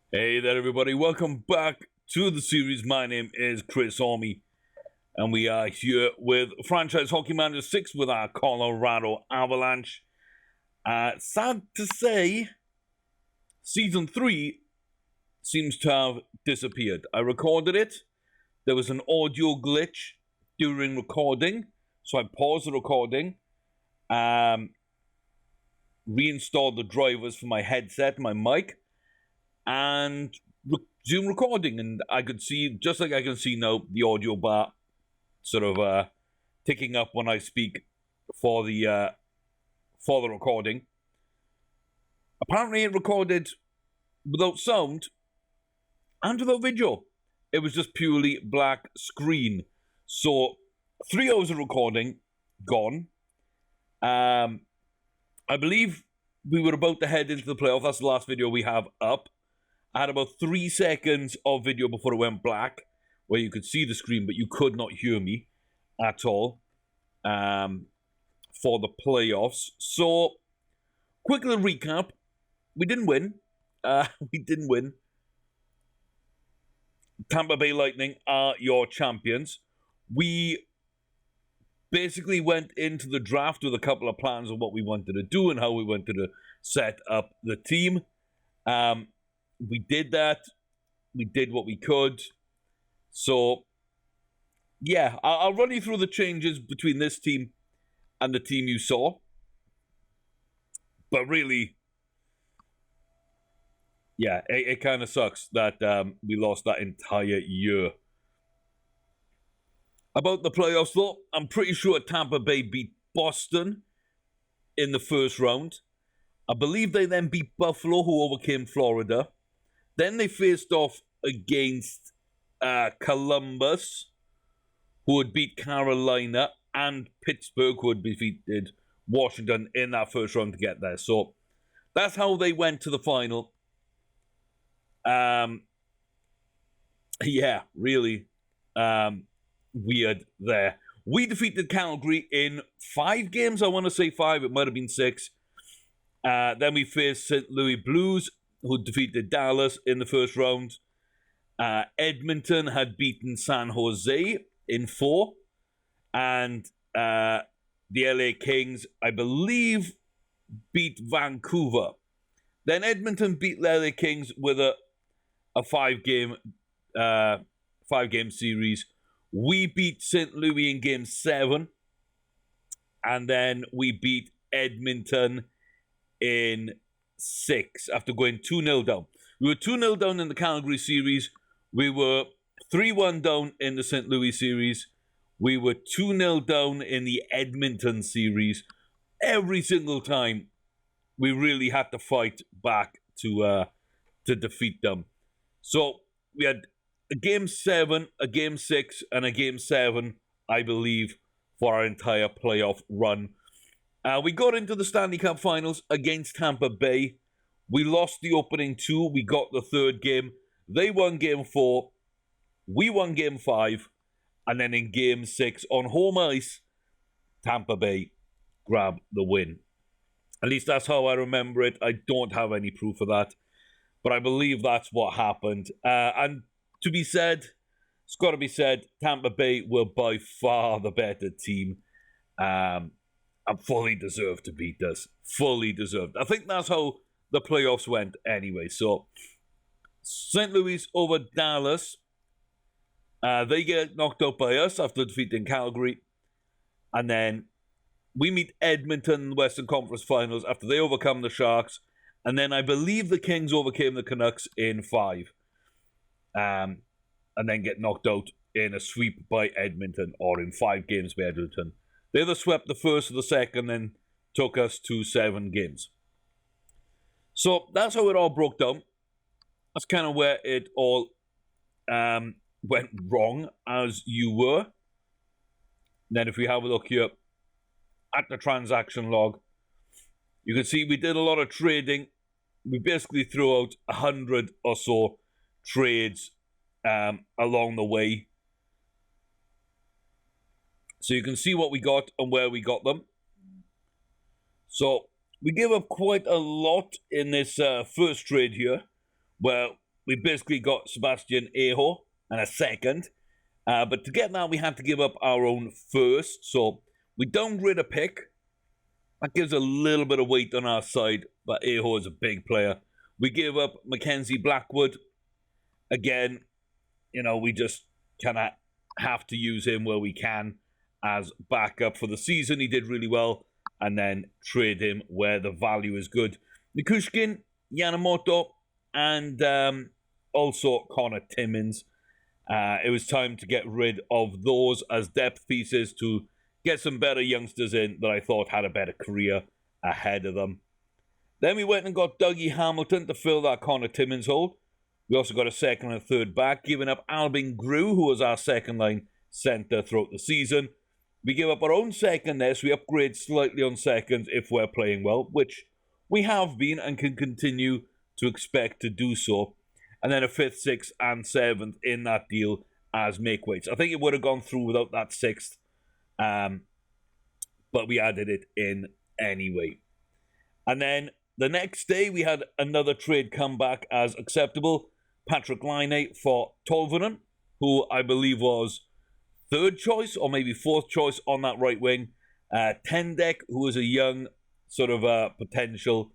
Hey there, everybody. Welcome back to the series. My name is Chris Orme, and we are here with Franchise Hockey Manager 6 with our Colorado Avalanche. Sad to say, Season 3 seems to have disappeared. I recorded it. There was an audio glitch during recording, so I paused the recording, reinstalled the drivers for my headset, my mic, and resume recording, and I could see, just like I can see now, the audio bar sort of ticking up when I speak for the recording. Apparently it recorded without sound and without video. It was just purely black screen. So 3 hours of recording gone. I believe we were about to head into the playoff. That's the last video we have up. I had about 3 seconds of video before it went black, where you could see the screen, but you could not hear me at all for the playoffs. So, quick little recap. We didn't win. Tampa Bay Lightning are your champions. We basically went into the draft with a couple of plans of what we wanted to do and how we wanted to set up the team. We did that. We did what we could. So, yeah, I'll run you through the changes between this team and the team you saw. But really, yeah, it kind of sucks that we lost that entire year. About the playoffs, though, I'm pretty sure Tampa Bay beat Boston in the first round. I believe they then beat Buffalo, who overcame Florida. Then they faced off against Columbus, who had beat Carolina, and Pittsburgh, who had defeated Washington in that first round to get there. So that's how they went to the final. Yeah, really weird there. We defeated Calgary in 5 games. I want to say 5. It might have been 6. Then we faced St. Louis Blues, who defeated Dallas in the first round. Edmonton had beaten San Jose in 4. And the LA Kings, I believe, beat Vancouver. Then Edmonton beat the LA Kings with a 5-game series. We beat St. Louis in Game 7. And then we beat Edmonton in 6 after going 2-0 down. We were 2-0 down in the Calgary series. We were 3-1 down in the St. Louis series. We were 2-0 down in the Edmonton series. Every single time, we really had to fight back to defeat them. So we had a Game 7, a Game 6, and a Game 7, I believe, for our entire playoff run. We got into the Stanley Cup Finals against Tampa Bay. We lost the opening 2. We got the third game. They won Game 4. We won Game 5. And then in Game 6, on home ice, Tampa Bay grabbed the win. At least that's how I remember it. I don't have any proof of that. But I believe that's what happened. And to be said, it's got to be said, Tampa Bay were by far the better team. And fully deserved to beat us. Fully deserved. I think that's how the playoffs went anyway. So, St. Louis over Dallas. They get knocked out by us after defeating Calgary. And then we meet Edmonton in the Western Conference Finals after they overcome the Sharks. And then I believe the Kings overcame the Canucks in 5. And then get knocked out in a sweep by Edmonton, or in 5 games by Edmonton. They either swept the first or the second and took us to 7 games. So that's how it all broke down. That's kind of where it all went wrong, as you were. Then if we have a look here at the transaction log, you can see we did a lot of trading. We basically threw out 100 or so trades along the way. So you can see what we got and where we got them. So we gave up quite a lot in this first trade here, where we basically got Sebastian Aho and a second. But to get that, we had to give up our own first. So we downgrade a pick. That gives a little bit of weight on our side, but Aho is a big player. We gave up Mackenzie Blackwood. Again, we just kind of have to use him where we can as backup for the season. He did really well, and then trade him where the value is good. Nikushkin, Yamamoto, and also Connor Timmins. It was time to get rid of those as depth pieces to get some better youngsters in that I thought had a better career ahead of them. Then we went and got Dougie Hamilton to fill that Connor Timmins hole. We also got a second and a third back, giving up Albin Grew, who was our second line centre throughout the season. We give up our own second there, so we upgrade slightly on seconds if we're playing well, which we have been and can continue to expect to do so. And then a fifth, sixth, and seventh in that deal as make-weights. I think it would have gone through without that sixth, but we added it in anyway. And then the next day, we had another trade come back as acceptable. Patrick Laine for Tolvanen, who I believe was third choice or maybe fourth choice on that right wing. Tendek, who is a young sort of potential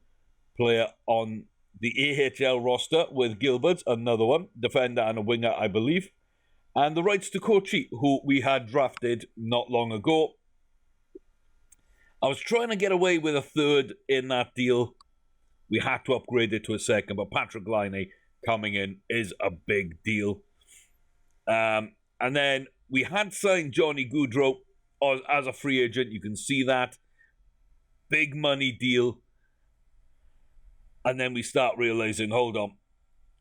player on the AHL roster with Gilbert, another one, defender and a winger, I believe. And the rights to Kochi, who we had drafted not long ago. I was trying to get away with a third in that deal. We had to upgrade it to a second, but Patrick Laine coming in is a big deal. And then we had signed Johnny Gaudreau as a free agent. You can see that. Big money deal. And then we start realizing, hold on,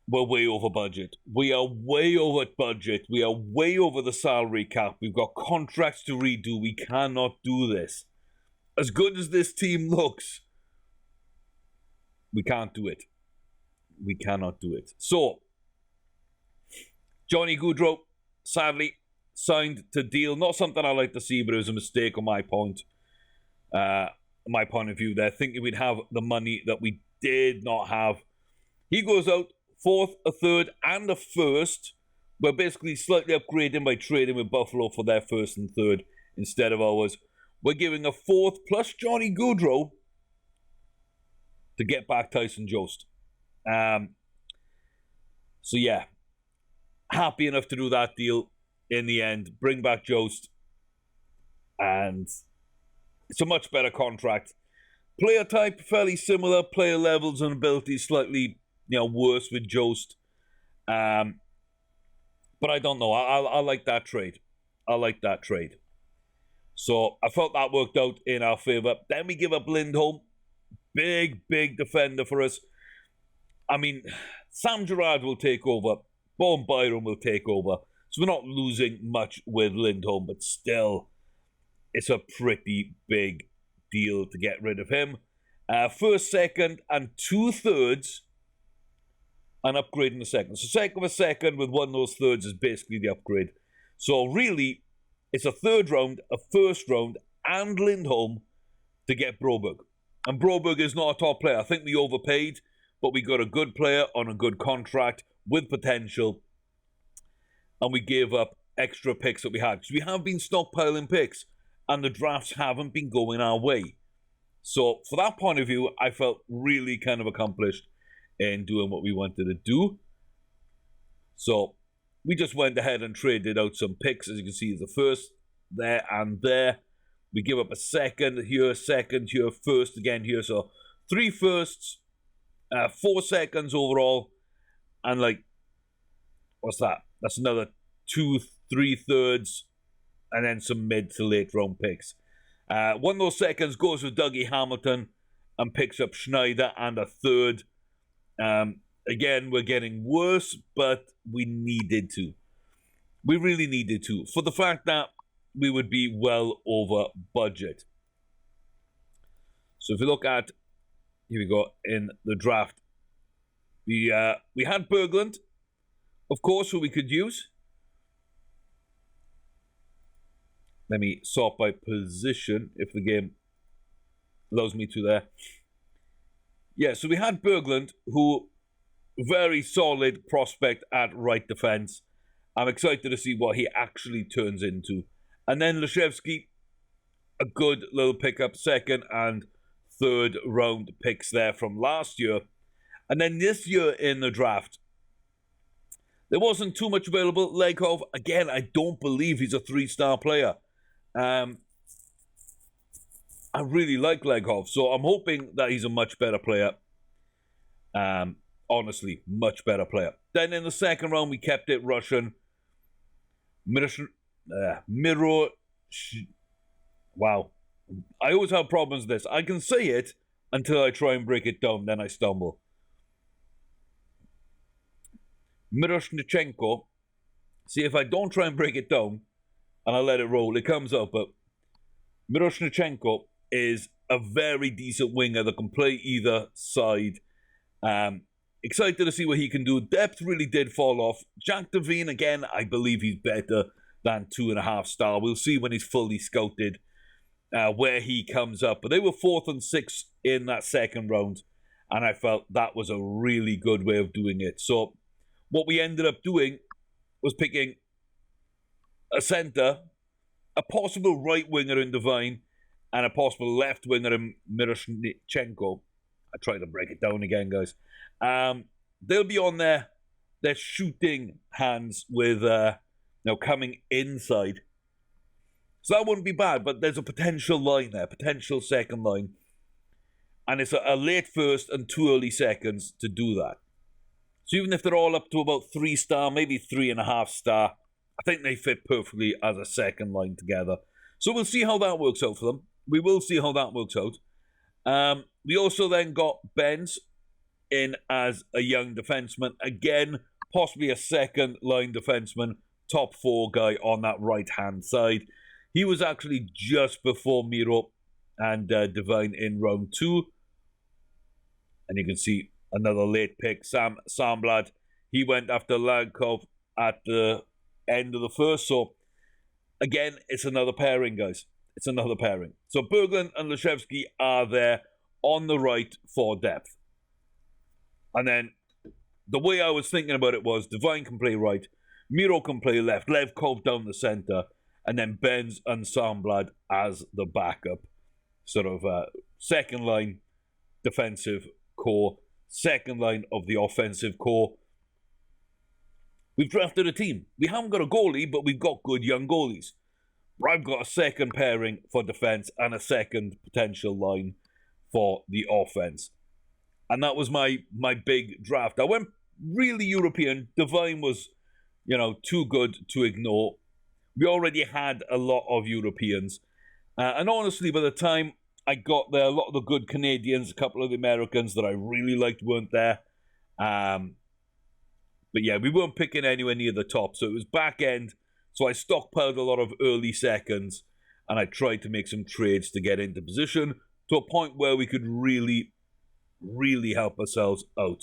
we're way over budget. We are way over budget. We are way over the salary cap. We've got contracts to redo. We cannot do this. As good as this team looks, we can't do it. We cannot do it. So, Johnny Gaudreau, sadly, signed to deal. Not something I like to see, but it was a mistake on my point of view there. Thinking we'd have the money that we did not have. He goes out, fourth, a third, and a first. We're basically slightly upgrading by trading with Buffalo for their first and third instead of ours. We're giving a fourth plus Johnny Gaudreau to get back Tyson Jost. So yeah, happy enough to do that deal in the end. Bring back Jost, and it's a much better contract. Player type fairly similar. Player levels and abilities slightly worse with Jost. But I don't know. I like that trade. I like that trade. So I felt that worked out in our favour. Then we give up Lindholm. Big defender for us. I mean, Sam Gerrard will take over. Bowen Byron will take over. So we're not losing much with Lindholm, but still, it's a pretty big deal to get rid of him. First, second, and 2/3, an upgrade in the second. So second of a second with one of those thirds is basically the upgrade. So really, it's a third round, a first round, and Lindholm to get Broberg. And Broberg is not a top player. I think we overpaid, but we got a good player on a good contract with potential. And we gave up extra picks that we had. Because we have been stockpiling picks, and the drafts haven't been going our way. So for that point of view, I felt really kind of accomplished in doing what we wanted to do. So we just went ahead and traded out some picks. As you can see, the first there and there. We give up a second here, first again here. So 3 firsts, 4 seconds overall. And what's that? That's another 2 3/3. And then some mid to late round picks. One of those seconds goes with Dougie Hamilton and picks up Schneider and a third. Again, we're getting worse, but we needed to. We really needed to. For the fact that we would be well over budget. So if you look at, here we go, in the draft. We had Berglund, of course, who we could use. Let me sort by position, if the game allows me to there. Yeah, so we had Berglund, who very solid prospect at right defence. I'm excited to see what he actually turns into. And then Leshevsky, a good little pickup, second and third round picks there from last year. And then this year in the draft, there wasn't too much available. Legkov, again, I don't believe he's a 3-star player. I really like Legkov, so I'm hoping that he's a much better player. Honestly, much better player. Then in the second round, we kept it Russian. Wow. I always have problems with this. I can say it until I try and break it down, then I stumble. Miroshnichenko. See, if I don't try and break it down and I let it roll, it comes out. But Miroshnichenko is a very decent winger that can play either side. Excited to see what he can do. Depth really did fall off. Jack Devine, again, I believe he's better than 2.5 star. We'll see when he's fully scouted where he comes up. But they were 4th and 6th in that second round, and I felt that was a really good way of doing it. So what we ended up doing was picking a centre, a possible right winger in Devine, and a possible left winger in Miroshnichenko. I tried to break it down again, guys. They'll be on their shooting hands with coming inside. So that wouldn't be bad, but there's a potential line there, potential second line. And it's a late first and 2 early seconds to do that. So even if they're all up to about 3-star, maybe 3.5 star, I think they fit perfectly as a second line together. So we'll see how that works out for them. We will see how that works out. We also then got Benz in as a young defenseman. Again, possibly a second line defenseman, top 4 guy on that right-hand side. He was actually just before Miro and Devine in round 2. And you can see another late pick, Sam Samblad. He went after Lankov at the end of the first. So, again, it's another pairing, guys. It's another pairing. So, Berglund and Leshevsky are there on the right for depth. And then the way I was thinking about it was Devine can play right, Miro can play left, Levkov down the centre, and then Benz and Samblad as the backup. Sort of second line defensive core, second line of the offensive core. We've drafted a team. We haven't got a goalie, but we've got good young goalies. I've got a second pairing for defense and a second potential line for the offense. And that was my big draft. I went really European. Devine was, too good to ignore. We already had a lot of Europeans. And honestly, by the time I got there, a lot of the good Canadians, a couple of the Americans that I really liked weren't there. But yeah, we weren't picking anywhere near the top. So it was back end. So I stockpiled a lot of early seconds. And I tried to make some trades to get into position to a point where we could really help ourselves out.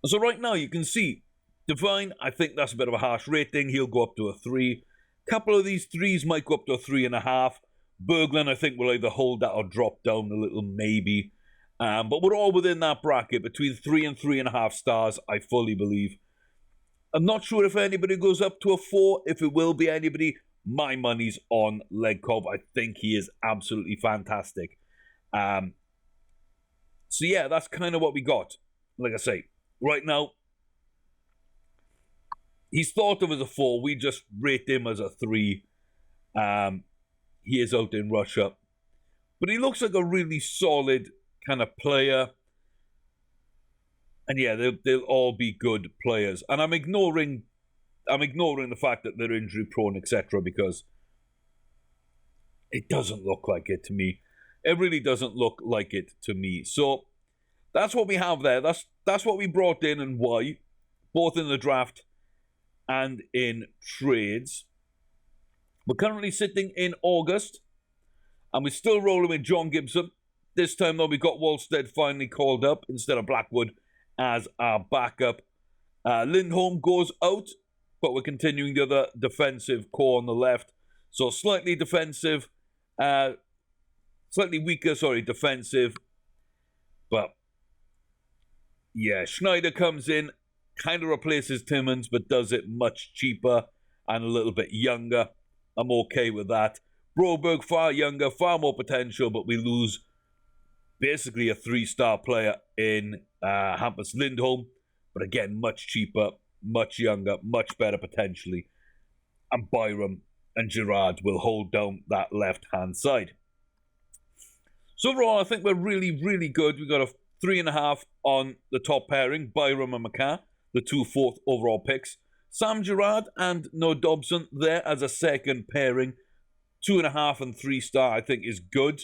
And so right now you can see Devine, I think that's a bit of a harsh rating. He'll go up to a 3. A couple of these 3s might go up to a 3.5. Berglund, I think, will either hold that or drop down a little, maybe. But we're all within that bracket, between 3 and 3.5 stars, I fully believe. I'm not sure if anybody goes up to a 4. If it will be anybody, my money's on Legkov. I think he is absolutely fantastic. So yeah, that's kind of what we got. Like I say, right now, he's thought of as a 4. We just rate him as a 3. He is out in Russia. But he looks like a really solid kind of player. And yeah, they'll all be good players. And I'm ignoring the fact that they're injury prone, etc., because it doesn't look like it to me. It really doesn't look like it to me. So that's what we have there. That's what we brought in and why, both in the draft and in trades. We're currently sitting in August, and we're still rolling with John Gibson. This time, though, we got Wallstead finally called up instead of Blackwood as our backup. Lindholm goes out, but we're continuing the other defensive core on the left. So slightly defensive, slightly weaker, defensive, but Yeah, Schneider comes in, kind of replaces Timmins, but does it much cheaper and a little bit younger. I'm okay with that. Broberg, far younger, far more potential, but we lose basically a 3-star player in Hampus Lindholm. But again, much cheaper, much younger, much better potentially. And Byram and Gerard will hold down that left-hand side. So overall, I think we're really, really good. We got a 3.5 on the top pairing, Byram and McCann, the 2 4th overall picks. Sam Gerard and Noah Dobson there as a second pairing. 2.5 and 3-star, I think, is good.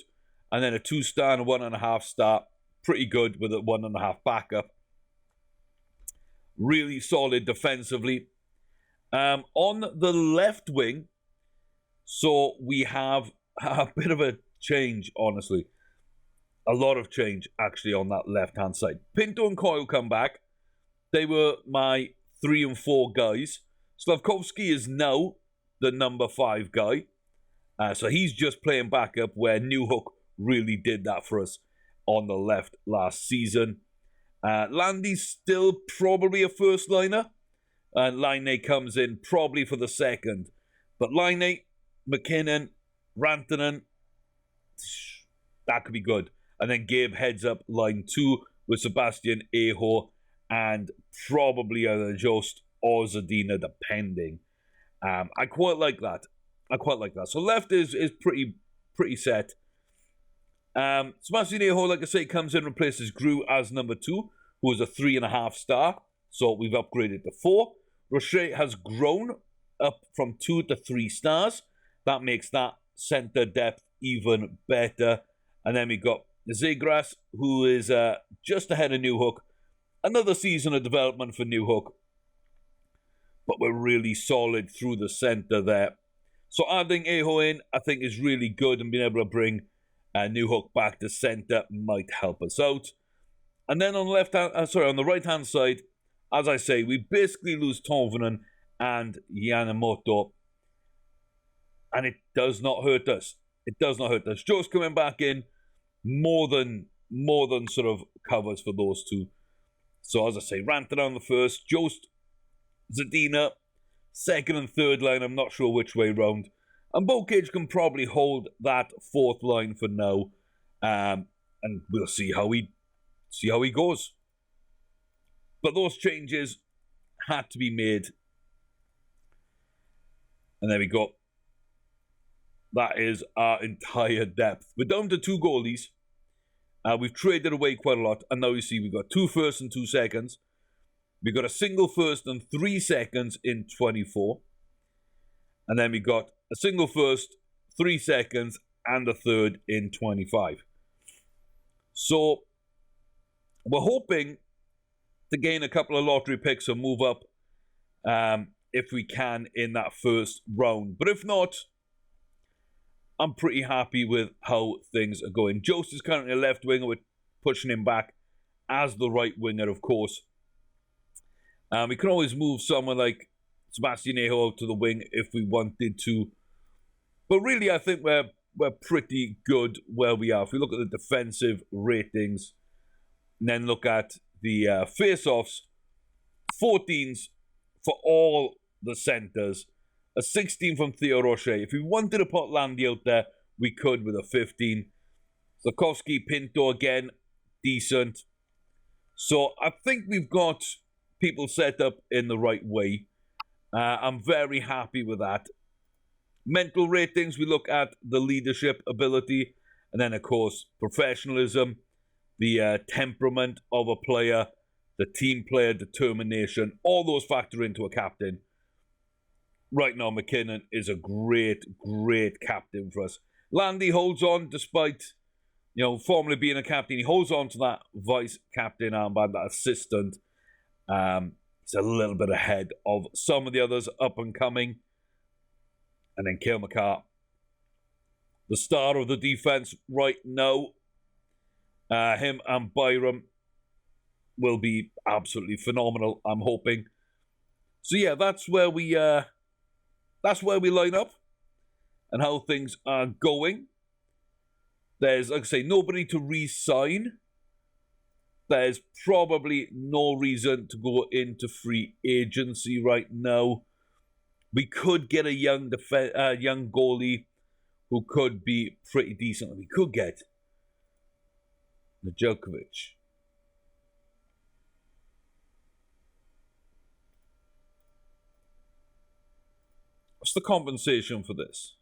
And then a 2-star and a 1.5 star, pretty good with a 1.5 backup. Really solid defensively. On the left wing, so we have a bit of a change, honestly. A lot of change, actually, on that left-hand side. Pinto and Coyle come back. They were my 3 and 4 guys. Slavkovsky is now the number 5 guy. So he's just playing backup where Newhook really did that for us on the left last season. Landy's still probably a first liner. And Laine comes in probably for the second. But Laine, McKinnon, Rantanen, that could be good. And then Gabe heads up line 2 with Sebastian Aho and probably either Jost or Zadina, depending. I quite like that. So left is pretty set. Sebastian Aho, like I say, comes in, replaces Grew as number 2, who was a 3.5 star. So we've upgraded to 4. Rocher has grown up from 2 to 3 stars. That makes that center depth even better. And then we got Zegras, who is just ahead of Newhook. Another season of development for Newhook. But we're really solid through the center there. So adding Aho in, I think, is really good, and being able to bring Newhook back to center might help us out. And then on the right-hand side, as I say, we basically lose Tolvanen and Yamamoto. And it does not hurt us. Joe's coming back in, more than sort of covers for those two. So as I say, Rantanen on the first, Jost, Zadina, second and third line. I'm not sure which way round. And Bokage can probably hold that 4th line for now, and we'll see how he goes. But those changes had to be made, and there we go. That is our entire depth. We're down to 2 goalies. We've traded away quite a lot. And now you see we've got 2 firsts and 2 seconds. We've got a single first and 3 seconds in 24. And then we got a single first, 3 seconds, and a third in 25. So we're hoping to gain a couple of lottery picks and move up if we can in that first round. But if not, I'm pretty happy with how things are going. Jost is currently a left winger. We're pushing him back as the right winger, of course. We can always move someone like Sebastian Aho to the wing if we wanted to. But really, I think we're pretty good where we are. If we look at the defensive ratings and then look at the face-offs, 14s for all the centres. A 16 from Theo Rocher. If we wanted to put Landy out there, we could with a 15. Slavkovsky, Pinto again, decent. So I think we've got people set up in the right way. I'm very happy with that. Mental ratings, we look at the leadership ability, and then, of course, professionalism, the temperament of a player, the team player determination. All those factor into a captain. Right now, McKinnon is a great, great captain for us. Landy holds on despite, formerly being a captain. He holds on to that vice-captain armband, that assistant. He's a little bit ahead of some of the others up and coming. And then Cale Makar, the star of the defense right now. Him and Byram will be absolutely phenomenal, I'm hoping. So yeah, that's where we line up and how things are going. There's, like I say, nobody to re-sign. there's probably no reason to go into free agency right now. We could get a young goalie who could be pretty decent. We could get Djokovic. What's the compensation for this?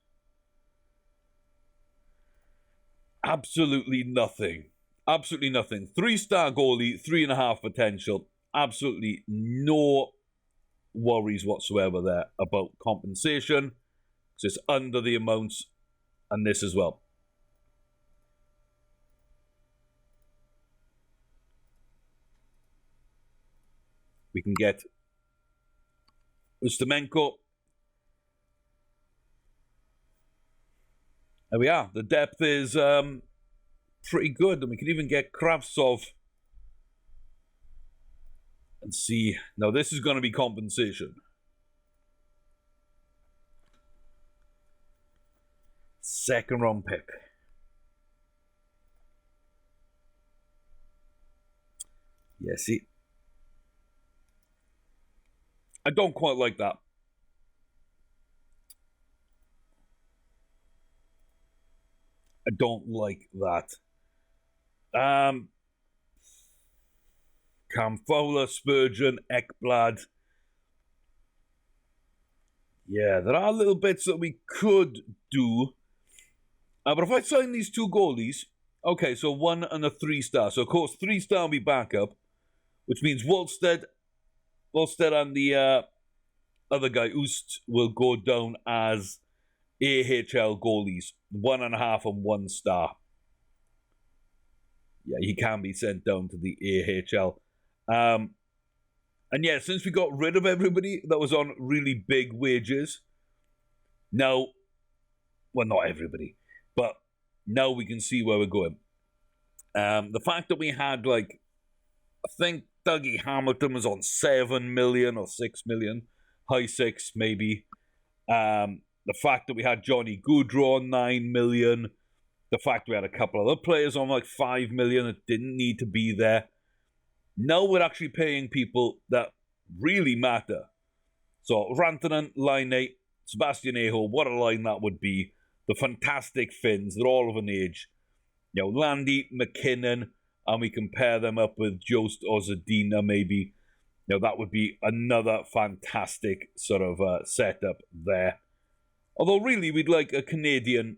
Absolutely nothing. Absolutely nothing. 3-star goalie, 3.5 potential. Absolutely no worries whatsoever there about compensation. It's under the amounts, and this as well. We can get Ustimenko. There we are. The depth is pretty good, and we can even get Kravtsov. And see, now this is going to be compensation. Second round pick. Yeah, see, I don't quite like that. I don't like that. Cam Fowler, Spurgeon, Ekblad. Yeah, there are little bits that we could do. But if I sign these 2 goalies, okay, so 1 and a 3-star. So, of course, 3-star will be backup, which means Wallstead and the other guy, Oost, will go down as AHL goalies. 1.5 and 1 star. Yeah, he can be sent down to the AHL. And yeah, since we got rid of everybody that was on really big wages, now, well, not everybody, but now we can see where we're going. The fact that we had, like, I think Dougie Hamilton was on 7 million or 6 million, high 6 maybe. The fact that we had Johnny Gaudreau on 9 million. The fact we had a couple other players on like 5 million that didn't need to be there. Now we're actually paying people that really matter. So Rantanen, line 8, Sebastian Aho, what a line that would be. The fantastic Finns, they're all of an age. You know, Landy, McKinnon, and we can pair them up with Jost or Zadina maybe. You know, that would be another fantastic sort of setup there. Although really we'd like a Canadian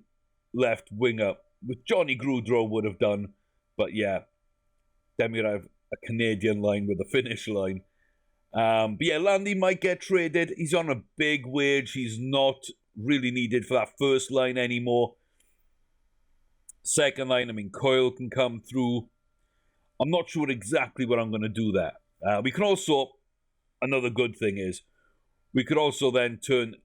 left winger, which Johnny Gaudreau would have done. But yeah, then we'd have a Canadian line with a Finnish line. But yeah, Landy might get traded. He's on a big wage. He's not really needed for that first line anymore. Second line, I mean, Coyle can come through. I'm not sure exactly what I'm going to do there. We can also, another good thing is, we could also then turn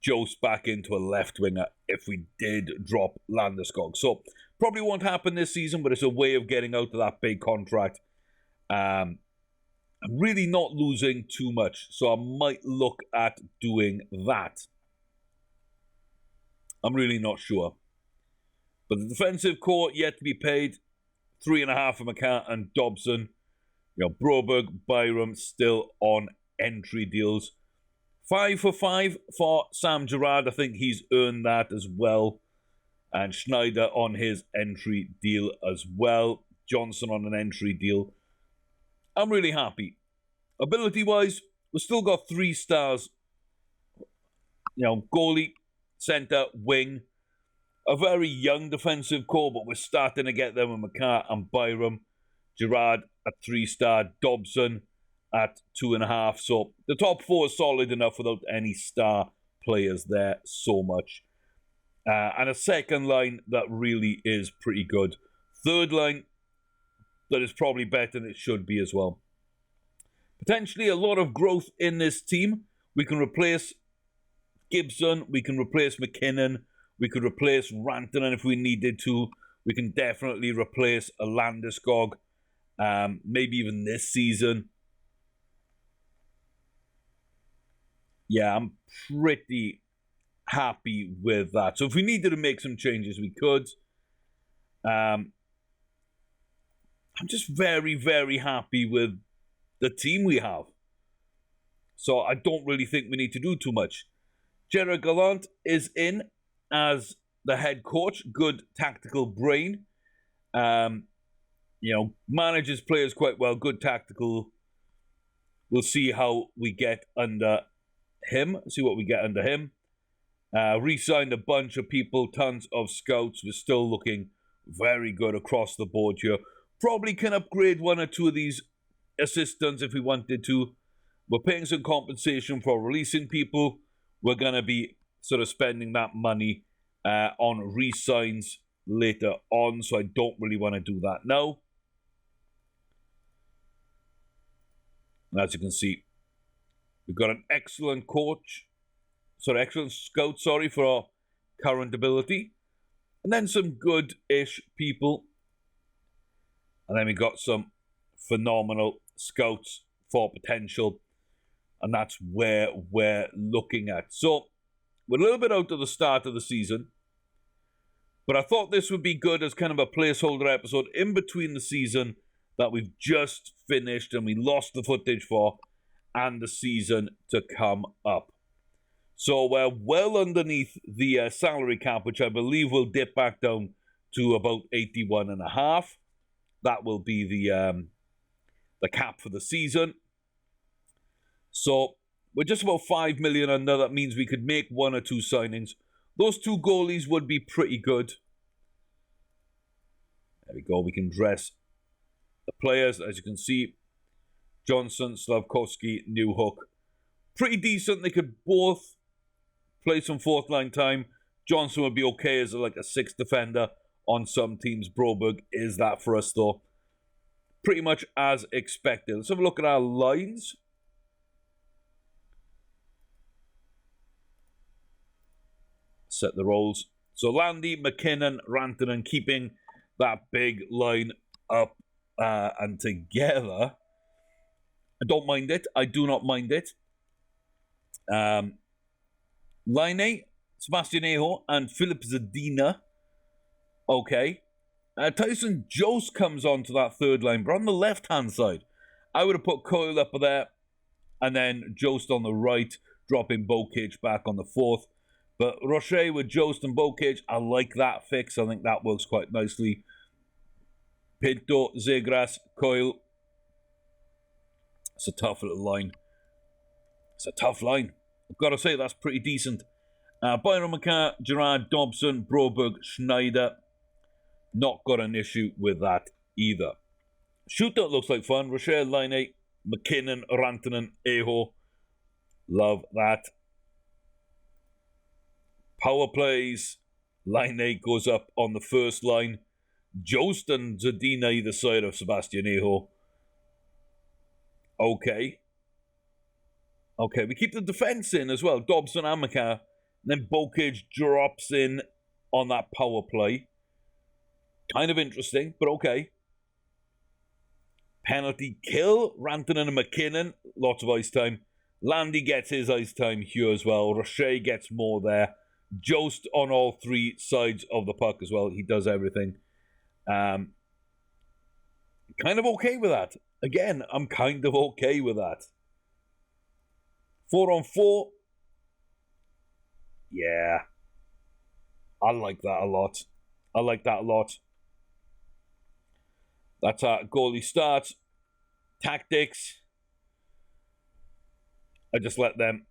Jost back into a left winger if we did drop Landeskog. So, probably won't happen this season, but it's a way of getting out of that big contract. I'm really not losing too much, so I might look at doing that. I'm really not sure. But the defensive core yet to be paid. 3.5 for McCann and Dobson. You know, Broberg, Byram still on entry deals. 5 for 5 for Sam Gerard. I think he's earned that as well. And Schneider on his entry deal as well. Johnson on an entry deal. I'm really happy. Ability-wise, we've still got 3 stars. You know, goalie, centre, wing. A very young defensive core, but we're starting to get them with McCart and Byram. Gerard at 3-star. Dobson at 2.5. So the top 4 is solid enough without any star players there so much. And a second line that really is pretty good. Third line that is probably better than it should be as well. Potentially a lot of growth in this team. We can replace Gibson. We can replace McKinnon. We could replace Rantanen if we needed to. We can definitely replace a Landeskog. Maybe even this season. Yeah, I'm pretty happy with that. So if we needed to make some changes, we could. I'm just very, very happy with the team we have. So I don't really think we need to do too much. Gerard Gallant is in as the head coach. Good tactical brain. Manages players quite well. Good tactical. We'll see how we get under him. See what we get under him. Re-signed a bunch of people, tons of scouts. We're still looking very good across the board here. Probably can upgrade one or two of these assistants if we wanted to. We're paying some compensation for releasing people. We're going to be sort of spending that money on re-signs later on, so I don't really want to do that now. As you can see, we've got an excellent excellent scout, for our current ability. And then some good-ish people. And then we got some phenomenal scouts for potential. And that's where we're looking at. So, we're a little bit out of the start of the season. But I thought this would be good as kind of a placeholder episode in between the season that we've just finished and we lost the footage for, and the season to come up. So we're well underneath the salary cap, which I believe will dip back down to about 81.5. That will be the cap for the season. So we're just about 5 million under. That means we could make one or two signings. Those two goalies would be pretty good. There we go. We can dress the players, as you can see. Johnson, Slavkovsky, Newhook. Pretty decent. They could both play some fourth line time. Johnson would be okay as a sixth defender on some teams. Broberg is that for us, though. Pretty much as expected. Let's have a look at our lines. Set the roles. So Landy, McKinnon, Rantanen keeping that big line up and together. I don't mind it. I do not mind it. Line, Sebastian Aho, and Philip Zadina. Okay. Tyson Jost comes on to that third line, but on the left-hand side. I would have put Coyle up there, and then Jost on the right, dropping Bokic back on the fourth. But Rocher with Jost and Bokic, I like that fix. I think that works quite nicely. Pinto, Zegras, Coyle. It's a tough little line. It's a tough line. I've got to say, that's pretty decent. Byron McCarr, Gerard, Dobson, Broberg, Schneider. Not got an issue with that either. Shootout looks like fun. Rocher, Line, McKinnon, Rantanen, Aho. Love that. Power plays. Line goes up on the first line. Jost and Zadina either side of Sebastian Aho. Okay. Okay, we keep the defense in as well. Dobson and McCarr. And then Bokic drops in on that power play. Kind of interesting, but okay. Penalty kill. Rantanen and McKinnon. Lots of ice time. Landy gets his ice time here as well. Rocher gets more there. Jost on all three sides of the puck as well. He does everything. Kind of okay with that. Again, I'm kind of okay with that. 4-on-4. Yeah. I like that a lot. I like that a lot. That's how goalie starts. Tactics. I just let them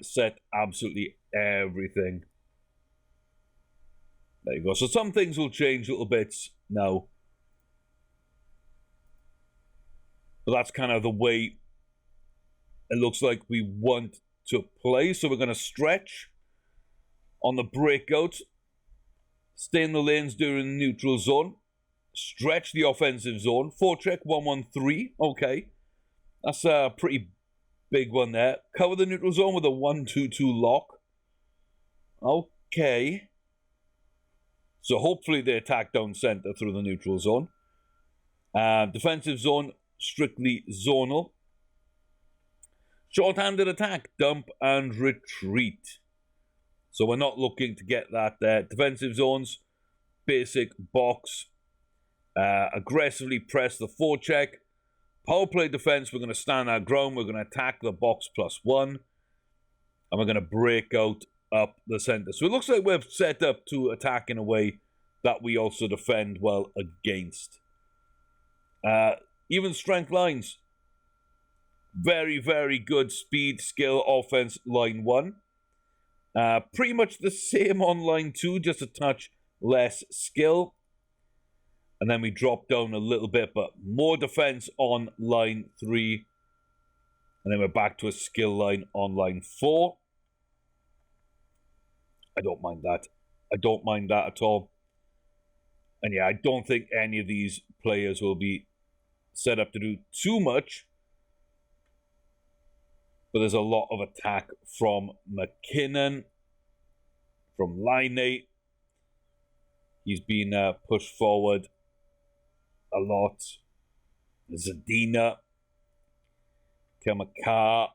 set absolutely everything. There you go. So some things will change little bits now. But that's kind of the way it looks like we want to play. So we're going to stretch on the breakout. Stay in the lanes during the neutral zone. Stretch the offensive zone. Forecheck 1-1-3. Okay. That's a pretty big one there. Cover the neutral zone with a 1-2-2 lock. Okay. So hopefully they attack down center through the neutral zone. Defensive zone, strictly zonal. Short-handed attack, dump and retreat. So we're not looking to get that there. Defensive zones, basic box. Aggressively press the forecheck. Power play defense, we're going to stand our ground. We're going to attack the box +1. And we're going to break out up the center. So it looks like we're set up to attack in a way that we also defend well against. Even strength lines. Very, very good speed, skill, offense, line 1. Pretty much the same on line 2, just a touch less skill. And then we drop down a little bit, but more defense on line 3. And then we're back to a skill line on line 4. I don't mind that. I don't mind that at all. And yeah, I don't think any of these players will be set up to do too much. But there's a lot of attack from McKinnon, from Line. He's been pushed forward a lot. Zadina, Kamakar,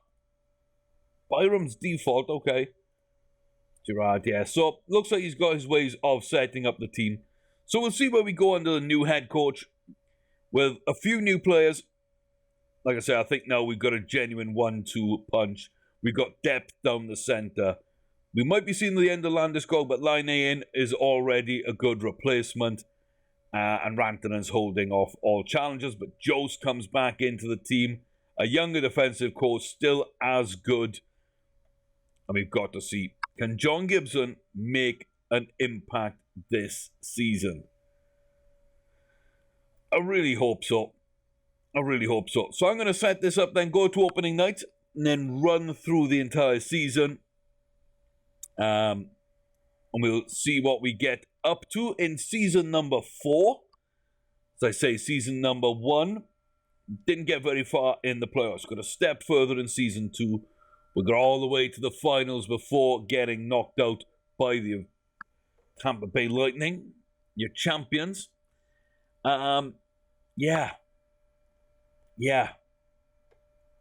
Byram's default, okay. Gerard, yeah. So, looks like he's got his ways of setting up the team. So, we'll see where we go under the new head coach with a few new players. Like I said, I think now we've got a genuine 1-2 punch. We've got depth down the centre. We might be seeing the end of Landeskog, but Line in is already a good replacement. And Rantanen's holding off all challenges. But Jost comes back into the team. A younger defensive core, still as good. And we've got to see, can John Gibson make an impact this season? I really hope so. I really hope so. So I'm going to set this up, then go to opening night, and then run through the entire season. And we'll see what we get up to in season number 4. As I say, season number 1 didn't get very far in the playoffs. Got a step further in season 2. We got all the way to the finals before getting knocked out by the Tampa Bay Lightning, your champions. Yeah.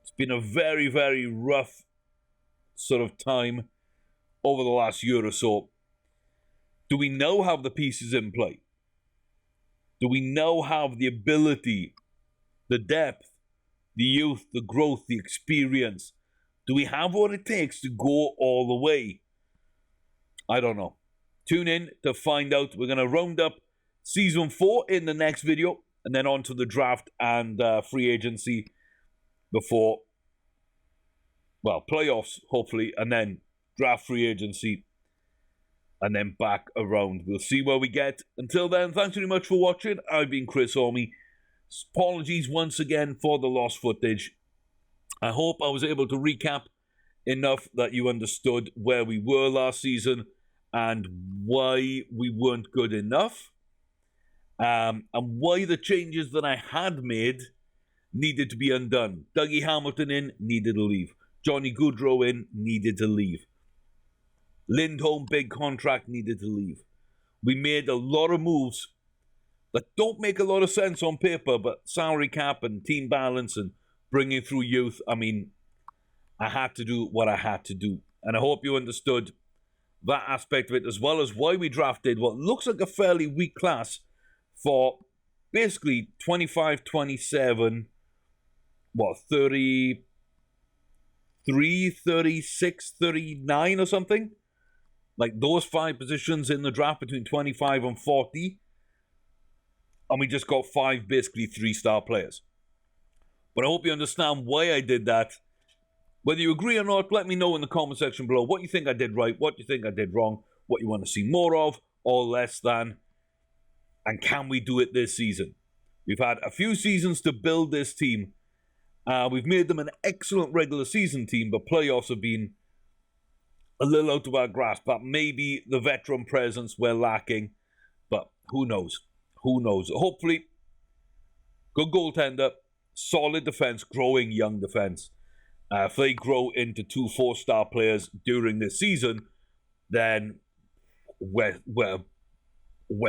It's been a very, very rough sort of time over the last year or so. Do we now have the pieces in play? Do we now have the ability, the depth, the youth, the growth, the experience? Do we have what it takes to go all the way? I don't know. Tune in to find out. We're going to round up season 4 in the next video, and then on to the draft and free agency before, well, playoffs, hopefully, and then draft, free agency, and then back around. We'll see where we get. Until then, thanks very much for watching. I've been Chris Orme. Apologies once again for the lost footage. I hope I was able to recap enough that you understood where we were last season and why we weren't good enough. And why the changes that I had made needed to be undone. Dougie Hamilton in, needed to leave. Johnny Goodrow in, needed to leave. Lindholm, big contract, needed to leave. We made a lot of moves that don't make a lot of sense on paper, but salary cap and team balance and bringing through youth, I mean, I had to do what I had to do. And I hope you understood that aspect of it, as well as why we drafted what looks like a fairly weak class for basically 25, 27, 33, 36, 39 or something. Like those 5 positions in the draft between 25 and 40. And we just got 5 basically 3-star players. But I hope you understand why I did that. Whether you agree or not, let me know in the comment section below what you think I did right, what you think I did wrong, what you want to see more of or less than. And can we do it this season? We've had a few seasons to build this team. We've made them an excellent regular season team, but playoffs have been a little out of our grasp. But maybe the veteran presence we're lacking. But who knows? Who knows? Hopefully, good goaltender, solid defense, growing young defense. If they grow into 2 4-star players during this season, then we're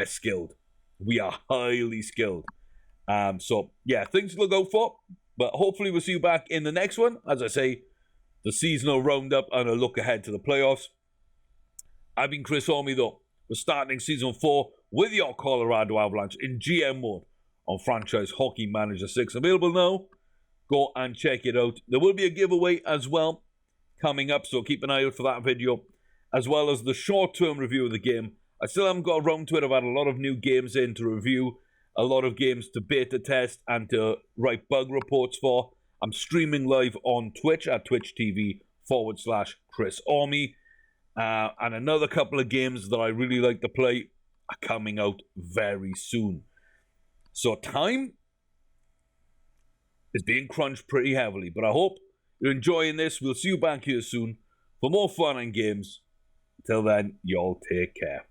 skilled. We are highly skilled. So, yeah, things to look out for. But hopefully we'll see you back in the next one. As I say, the seasonal roundup and a look ahead to the playoffs. I've been Chris Orme, though. We're starting Season 4 with your Colorado Avalanche in GM mode on Franchise Hockey Manager 6. Available now. Go and check it out. There will be a giveaway as well coming up, so keep an eye out for that video, as well as the short-term review of the game. I still haven't got around to it. I've had a lot of new games in to review, a lot of games to beta test and to write bug reports for. I'm streaming live on Twitch at twitch.tv/Chris Orme. And another couple of games that I really like to play are coming out very soon. So time is being crunched pretty heavily, but I hope you're enjoying this. We'll see you back here soon for more fun and games. Until then, y'all take care.